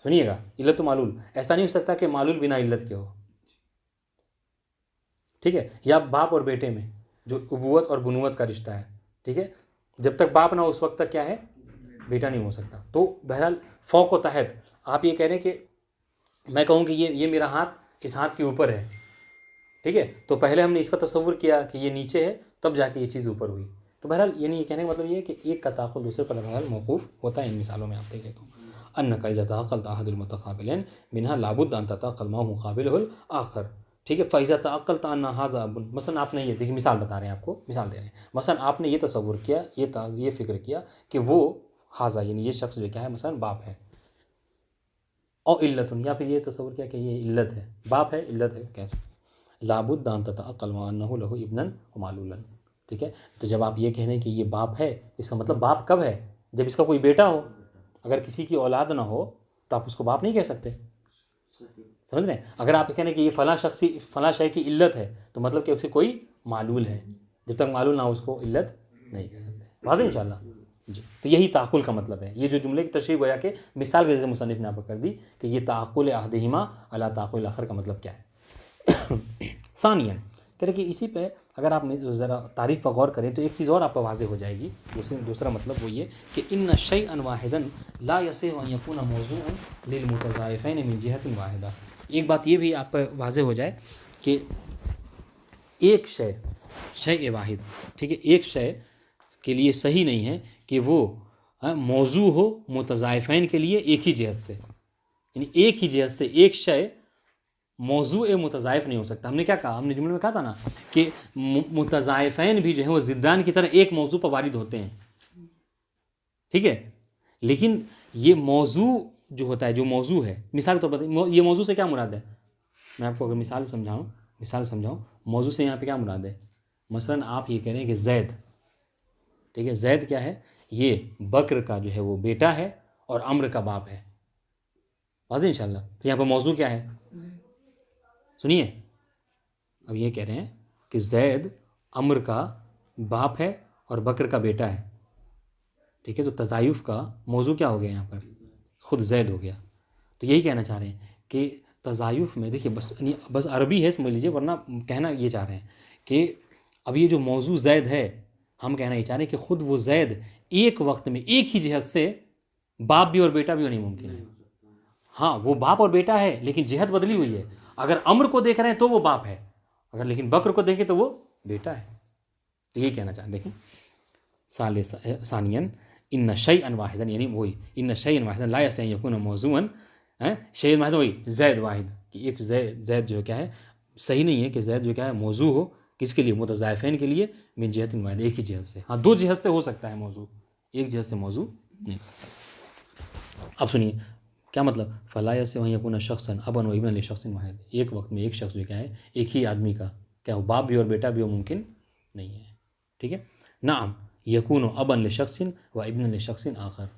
A: सुनिएगा, इल्लत व मालूल, ऐसा नहीं हो सकता कि मालूल बिना इल्लत के हो। ठीक है, या बाप और बेटे में जो उबुवत और बुनुवत का रिश्ता है, ठीक है, जब तक बाप ना हो उस वक्त तक क्या है, बेटा नहीं हो सकता। तो बहरहाल फ़ौक़ व तहत आप ये कह रहे हैं कि मैं कहूँ कि ये मेरा हाथ इस हाथ के ऊपर है, ठीक है, तो पहले हमने इसका तसव्वुर किया कि ये नीचे है, तब जाके ये चीज़ ऊपर हुई। तो बहरहाल ये नहीं, कहने का मतलब ये है कि एक का ताक़ुल दूसरे पर बहरहाल मौक़ूफ़ होता है। इन मिसालों में आप देखें तो अन्नका इज़ा तअक़्क़लता अहदुल मुतक़ाबिलैन मिन्हा लाबुद्दा अन ततअक़्क़ल माहु मुक़ाबिलुहुल आख़र। ठीक है, फ़इज़ा तअक़्क़लता अन्ना हाज़ा अबुन, मसलन आपने ये देखिए, मिसाल बता रहे हैं, आपको मिसाल दे रहे हैं। मसलन आपने ये तसव्वुर किया, ये फ़िक्र किया कि वो हाज़ा यानी ये शख्स जो क्या है मसलन बाप है, और इल्लतुन, या फिर ये तसव्वुर किया कि ये इल्लत है, बाप है इल्लत है, कैसे लाबुद्दा अन ततअक़्क़ल मा अन्नहु लहु इब्नन व मालूलन। ठीक है, तो जब आप ये कह रहे हैं कि ये बाप है, इसका मतलब बाप कब है, जब इसका कोई बेटा हो। अगर किसी की औलाद ना हो तो आप उसको बाप नहीं कह सकते, समझ रहे हैं। अगर आप कह रहे हैं कि ये फ़लाँ शय की इल्लत है, तो मतलब कि उससे कोई मालूल है, जब तक मालूल ना हो उसको इल्लत नहीं कह सकते। वाज़ेह इंशाअल्लाह जी। तो यही ताक़ुल का मतलब है। ये जो जुमले की तशरीह गोया के मिसाल के जैसे मुसन्निफ़ ने आपको कर दी कि ये ताक़ुल अहदिहिमा अला ताक़ुल आख़र का मतलब क्या है। सानियन, कह रहे कि इसी पे अगर आप ज़रा तारीफ़ पर गौर करें तो एक चीज़ और आपको वाज़ेह हो जाएगी। दूसरा मतलब वो ये कि इन्न शैअन वाहिदन ला यसिहु अन यकूना मौज़ूअन लिल मुतज़ाइफ़ैन मिन जिहतिन वाहिदा। एक बात ये भी आप पर वाज़ेह हो जाए कि एक शय वाहिद, ठीक है, एक शय के लिए सही नहीं है कि वो मौजू हो मुतज़ाइफ़ैन के लिए एक ही जिहत से, यानी एक ही जिहत से एक शय मौजू मुतज़ाइफ़ नहीं हो सकता। हमने क्या कहा, हमने जुमले में कहा था ना कि मुतज़ाइफ़ैन भी जो है वो ज़िद्दान की तरह एक मौजू पर वारिद होते हैं, ठीक है, लेकिन ये मौजू जो होता है, जो मौजू है, मिसाल के तौर पर ये मौजू से क्या मुराद है, मैं आपको अगर मिसाल समझाऊँ, मौजू से यहाँ पे क्या मुराद है। मसलन आप ये कह रहे हैं कि ज़ैद, ठीक है, ज़ैद क्या है, ये बकर का जो है वो बेटा है और अम्र का बाप है। वाज़ेह इंशाअल्लाह। तो यहाँ पर मौजू क्या है, सुनिए, अब ये कह रहे हैं कि ज़ैद अम्र का बाप है और बकर का बेटा है, ठीक है, तो तज़ायुफ़ का मौजू क्या हो गया यहाँ पर, ख़ुद ज़ैद हो गया। तो यही कहना चाह रहे हैं कि तज़ायुफ़ में देखिए बस अरबी है समझ लीजिए, वरना कहना ये चाह रहे हैं कि अब ये जो मौजू ज़ैद है, हम कहना ये चाह रहे हैं कि ख़ुद वो ज़ैद एक वक्त में एक ही जिहत से बाप भी और बेटा भी होनी मुमकिन है। हाँ, वो बाप और बेटा है लेकिन जिहत बदली हुई है। अगर अम्र को देख रहे हैं तो वो बाप है, अगर लेकिन बकर को देखें तो वो बेटा है। तो यही कहना चाहें, देखें सानियन इन्न शैअन वाहिदन, यानी वही इन्न शैअन वाहिदन ला यसिहु अन यकूना मौज़ूअन, शैअन वाहिद वही ज़ैद वाहिद, कि एक ज़ैद जो क्या है, सही नहीं है कि ज़ैद जो क्या है मौजू हो, किसके लिए, मुतज़ाइफ़ैन के लिए, मिन जिहतिन वाहिद, एक ही जिहत से। हाँ, दो जिहत से हो सकता है मौजू, एक जिहत से मौजू नहीं हो सकता। अब सुनिए क्या मतलब, फ़ला यसिहु अन यकूना शख़्सन अबन व इब्नन लिशख़्सिन वाहिद, एक वक्त में एक शख्स जो क्या है, एक ही आदमी का क्या हो, बाप भी और बेटा भी हो मुमकिन नहीं है। ठीक है, नाम यकूनु अबन लिशख़्सिन व इब्नन लिशख़्सिन आख़र।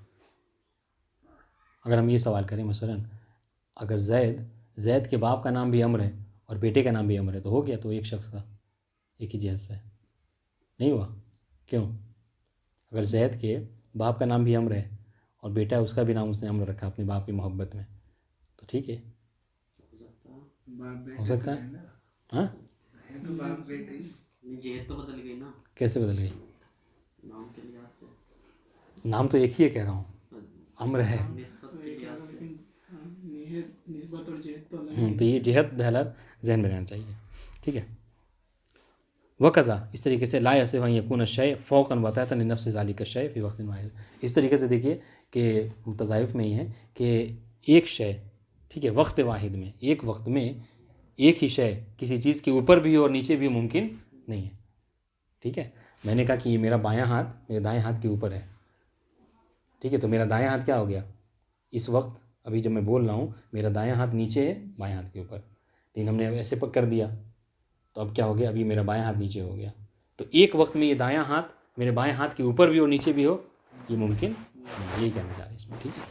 A: अगर हम ये सवाल करें मसलन, अगर ज़ैद के बाप का नाम भी अम्र है और बेटे का नाम भी अम्र है, तो हो गया, तो एक शख्स का एक ही जिहत से नहीं हुआ। क्यों, अगर ज़ैद के बाप का नाम भी अम्र है और बेटा है उसका भी नाम उसने अम्र रखा अपने बाप की मोहब्बत में, तो ठीक है, हो सकता है। हाँ,
C: तो बाप बेटे,
B: जिहत तो बदल गई ना,
A: कैसे बदल गई,
B: नाम के लिहाज से,
A: नाम तो एक ही है, कह रहा हूँ, अम्र है,
B: निस्बत के लिहाज से।
C: निस्बत और जिहत तो अलग
A: तो ये जिहत बहरहाल ज़हन में रहना चाहिए। ठीक है, वकज़ा इस तरीके से ला यसिह अन यकून शय फ़ौक़न वतअतन लिनफ़्सि ज़ालिका शय फ़ी वक़्तिन वाहिद। इस तरीके से देखिए कि मुतज़ाइफ़ में ही है कि एक शय, ठीक है, वक्त वाहिद में, एक वक्त में एक ही शय किसी चीज़ के ऊपर भी हो और नीचे भी मुमकिन नहीं है। ठीक है, मैंने कहा कि ये मेरा बायां हाथ मेरे दाएं हाथ के ऊपर है, ठीक है, तो मेरा दायां हाथ क्या हो गया इस वक्त, अभी जब मैं बोल रहा हूँ मेरा दायां हाथ नीचे है बाएं हाथ के ऊपर, लेकिन हमने अब ऐसे पक कर दिया तो अब क्या हो गया, अभी मेरा बायां हाथ नीचे हो गया। तो एक वक्त में ये दायां हाथ मेरे बाएं हाथ के ऊपर भी हो नीचे भी हो, ये मुमकिन नहीं, ये कहना चाह रहे हैं इसमें। ठीक है,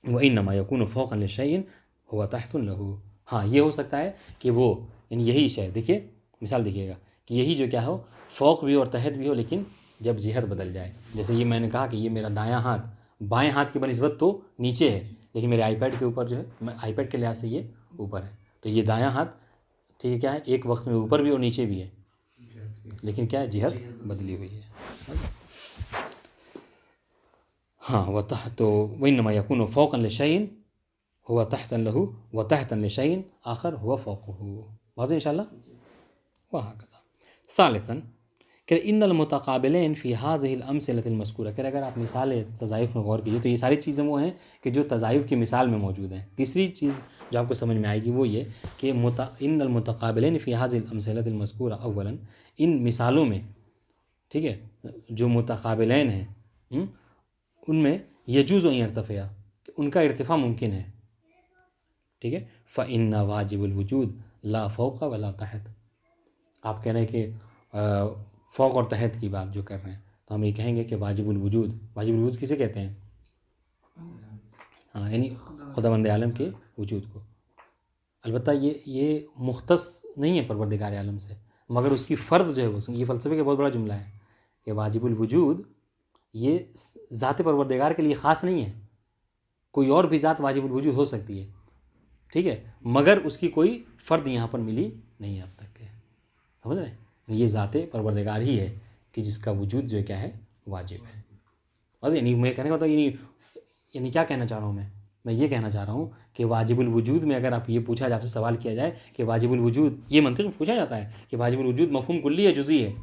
A: वह इन्नमा यकूनु फ़ौक़न लिशैइन हुवा तहतुन लहू। हाँ, ये हो सकता है कि वो यानी यही शय, देखिए मिसाल देखिएगा कि यही जो क्या हो फ़ौक़ भी और तहत भी हो, लेकिन जब जिहत बदल जाए, जैसे ये मैंने कहा कि ये मेरा दायां हाथ बाएं हाथ की बनिस्बत तो नीचे है, लेकिन मेरे आईपैड के ऊपर जो है, मैं आईपैड के लिहाज से ये ऊपर है, तो ये दायां हाथ ठीक है क्या है एक वक्त में ऊपर भी और नीचे भी है, लेकिन क्या है जिहत बदली हुई है। हाँ, वह तो वइन्नमा यकूनु फ़ौक़न लिशैइन हुवा तहतन लहू व तहतन लिशैइन आखर हुवा फ़ौक़ुहू। वाज़ेह इंशाअल्लाह। वहकज़ा सालिसन कि इन्नल मुतक़ाबिलैन फ़ी हाज़िहिल अमसिलतिल मज़कूरा, कि अगर आप मिसाल तज़ाइफ़ में गौर कीजिए तो ये सारी चीज़ें वो हैं कि जो तज़ाइफ़ की मिसाल में मौजूद हैं। तीसरी चीज़ जो आपको समझ में आएगी वो ये कि इन्नल मुतक़ाबिलैन फ़ी हाज़िहिल अमसिलतिल मज़कूरा अव्वलन, इन मिसालों में, ठीक है, जो मुतक़ाबिलैन हैं उनमें यजूज़ु अन यर्तफ़िया, उनका इर्तिफ़ा मुमकिन है। ठीक है, फ़इन्ना वाजिबुल वजूद ला फ़ौक़ वला तहत। आप कह रहे हैं कि फ़ौक़ और तहत की बात जो कर रहे हैं, तो हम ये कहेंगे कि वाजिबुल वजूद किसे कहते हैं? हाँ, यानी खुदावंद आलम के वजूद को। अलबत्ता ये मुख्तस नहीं है परवरदिगार आलम से, मगर उसकी फ़र्ज़ जो है वो, ये फ़लसफ़े का बहुत बड़ा जुमला है कि वाजिबुल वजूद ये ज़ात परवरदिगार के लिए ख़ास नहीं है, कोई और भी ज़ात वाजिबुल वजूद हो सकती है, ठीक है, मगर उसकी कोई फ़र्द यहाँ पर मिली नहीं है अब तक के, समझ रहे हैं? ये ज़ाते परवरदिगार ही है कि जिसका वजूद जो क्या है वाजिब है। बस यानी मैं कहने का मतलब यानी क्या कहना चाह रहा हूँ मैं ये कहना चाह रहा हूँ कि वाजिबुल वजूद में अगर आप ये पूछा जाए, आपसे सवाल किया जाए कि वाजिबुल वजूद, ये मंतिक़ में पूछा जाता है कि वाजिबुल वजूद मफ़हूम कुल्ली है जुज़ी है,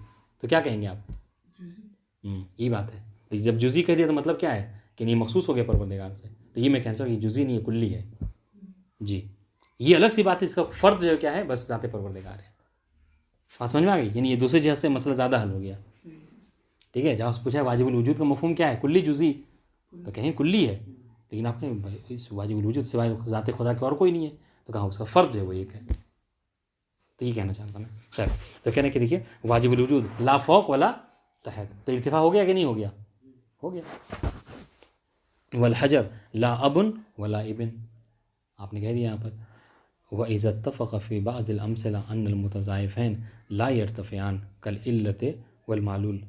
A: तो क्या कहेंगे आप? यही बात है। तो जब जुज़ी कह दिया तो मतलब क्या है कि नहीं मखसूस हो गया परवरदिगार से, तो ये मैं कहना चाहूँ कि जुज़ी नहीं है कुल्ली है जी। ये अलग सी बात है, इसका फ़र्द जो क्या है बस ज़ाते परवरदिगार है। बात समझ में आ गई? यानी ये दूसरे जहत से मसला ज़्यादा हल हो गया। ठीक है, जहाँ पूछा है वाजिबुल वजूद का मफ़हूम क्या है, कुल्ली जुज़ी, तो कहें कुल्ली है, लेकिन आप कहें भाई इस वाजिबुल वजूद सिवाय ज़ाते खुदा के और कोई नहीं है, तो कहाँ उसका फ़र्द जो है वो एक है। तो ये कहना चाहता मैं। खैर, तो कहने के देखिए वाजिबुल वजूद ला फ़ौक़ वला तहत, तो इर्तिफ़ा हो गया कि नहीं हो गया? हो गया। वल हजर ला अबुन वला इबिन, आपने कह दिया यहाँ पर व इज़ा इत्तफ़क़ फ़ी बअज़िल अमसिला अन्नल मुतज़ाइफ़ैन ला यर्तफ़ियान कल इल्लति वल मालूल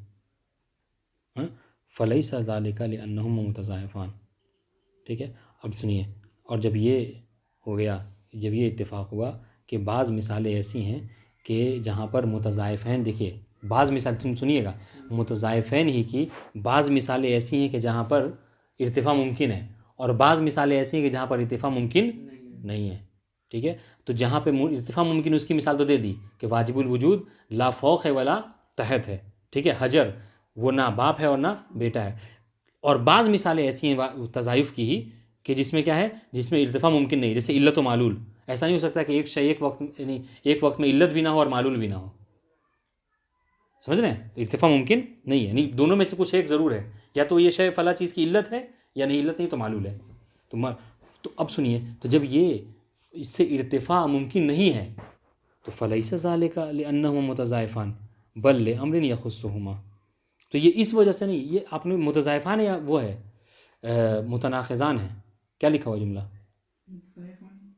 A: फ़लैसा ज़ालिका लिअन्नहुमा मुतज़ाइफ़ान। ठीक है, अब सुनिए, और जब ये हो गया, जब ये इत्तिफ़ाक़ हुआ कि बाज़ मिसालें ऐसी हैं कि जहाँ पर मुतज़ाइफ़ैन, देखिए बाज़ मिसाल सुनिएगा, मुतज़ाइफ़ैन ही की बाज़ मिसालें ऐसी हैं कि जहाँ पर इर्तिफ़ा मुमकिन है, और बाज़ मिसालें ऐसी हैं कि जहाँ पर इर्तिफ़ा मुमकिन नहीं है। ठीक है, तो जहाँ पे इर्तिफ़ा मुमकिन उसकी मिसाल तो दे दी कि वाजिबुल वजूद ला फ़ौक़ है वला तहत है। ठीक है, हजर वो ना बाप है और ना बेटा है। और बाज़ मिसालें ऐसी हैं तज़ाइफ़ की ही कि जिसमें क्या है, जिसमें इर्तिफ़ा मुमकिन नहीं, जैसे इल्लत व मालूल। ऐसा नहीं हो सकता कि एक शय एक वक्त, यानी एक वक्त में इल्लत भी ना हो और मालूल भी ना हो, समझ रहे हैं? इर्तिफ़ा मुमकिन नहीं है, यानी दोनों में से कुछ एक ज़रूर है, या तो ये शय फ़ला चीज़ की इल्लत है, या नहीं इल्लत नहीं तो मालूल है। तो अब सुनिए, तो जब ये इससे इर्तिफ़ा मुमकिन नहीं है तो फ़लैसा ज़ालिका लिअन्नहुमा मुतज़ाइफ़ान बल लिअम्रिन यख़ुस्सुहुमा, तो ये इस वजह से नहीं, ये आपने मुतज़ाइफ़ान है या वो है मुतनाक़िज़ान है, क्या लिखा हुआ जुमला?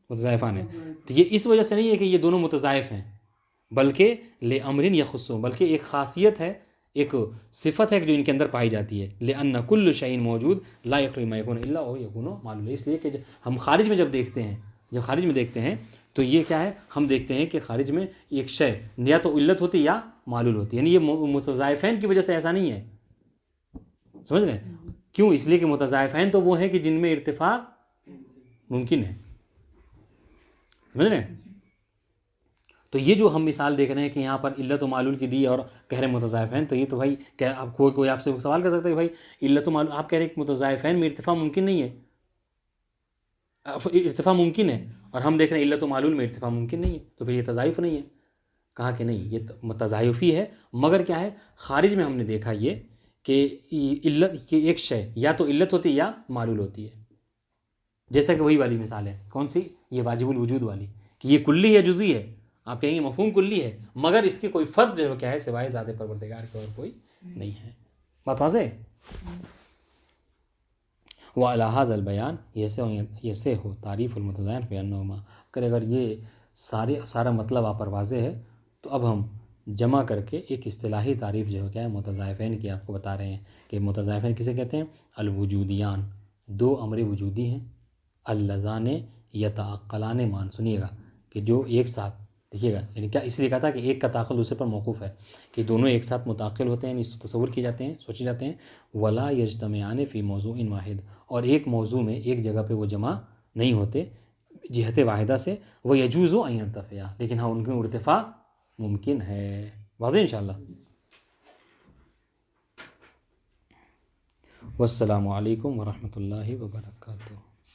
A: मुतज़ाइफ़ान है। तो ये इस वजह से नहीं है कि ये दोनों मुतज़ाइफ़ हैं, बल्कि लिअम्रिन यख़ुस्सुहुमा, बल्कि एक ख़ासियत है, एक सिफ़त है जो इनके अंदर पाई जाती है। लिअन्न कुल्लु शैइन मौजूद ला यख़्लु मा यकूनु इल्ला वहुव यकूनु मालूल, इसलिए कि हम ख़ारिज में जब खारिज में देखते हैं तो ये क्या है, हम देखते हैं कि खारिज में एक शय या तो इल्लत होती या मालूल होती है, यानी ये मुतज़ाइफ़ैन की वजह से ऐसा नहीं है, समझ रहे हैं? क्यों? इसलिए कि मुतज़ाइफ़ैन तो वो हैं कि जिनमें इर्तिफ़ा मुमकिन है, समझ रहे हैं? तो ये जो हम मिसाल देख रहे हैं कि यहाँ पर इल्लत व मालूल की दी और कह रहे मुतज़ाइफ़ैन, तो ये तो भाई क्या आप कोई आपसे सवाल कर सकता है कि भाई इल्लत व मालूल, आप कह रहे हैं कि मुतज़ाइफ़ैन में इर्तिफ़ा मुमकिन नहीं है, इर्तिफ़ा मुमकिन है, और हम देख रहे हैं इल्लत व मालूल में इर्तिफ़ा मुमकिन नहीं है, तो फिर ये तज़ाइफ़ नहीं है। कहा कि नहीं, ये तज़ायुफ़ी है, मगर क्या है, ख़ारिज में हमने देखा ये कि इल्लत की एक शय या तो इल्लत होती है या मालूल होती है। जैसा कि वही वाली मिसाल है, कौन सी, ये वाजिबुल वजूद वाली, कि ये कुल्ली है जुज़ी है, आप कहेंगे मफ़हूम कुल्ली है, मगर इसके कोई फ़र्क जो है क्या है, सिवाय ज़ाते परवरदिगार के और कोई नहीं है। बात वाज़ेह है? व अला हाज़ल बयान यसे हो तारीफ़ुल मुतज़ायन फ़ी अन्नुहुमा। अगर ये सारा मतलब आप पर वाज़ेह है, तो अब हम जमा करके एक इस्तिलाही तारीफ़ जो है क्या है मुतज़ाइफ़ैन की आपको बता रहे हैं कि मुतज़ाइफ़ैन किसे कहते हैं। अलवजूदियान, दो अमर वजूदी हैं, अल्लज़ान यतअक़्क़लान मान, सुनिएगा कि जो एक साथ, देखिएगा यानी क्या, इसलिए कहा था कि एक का ताक़ुल दूसरे पर मौक़ूफ़ है, कि दोनों एक साथ मुताक़िल होते हैं, इसको तसव्वुर किए जाते हैं, सोचे जाते हैं। वला यज्तमिआन फ़ी मौज़ूइन वाहिद, और एक मौजू में एक जगह पे वो जमा नहीं होते जिहत वाहिदा से। वह यजूज़ु अन यर्तफ़िया, लेकिन हाँ उनमें इर्तिफ़ा मुमकिन है। वाज़ेह इंशाअल्लाह। वस्सलामु अलैकुम वरहमतुल्लाहि वबरकातुहू।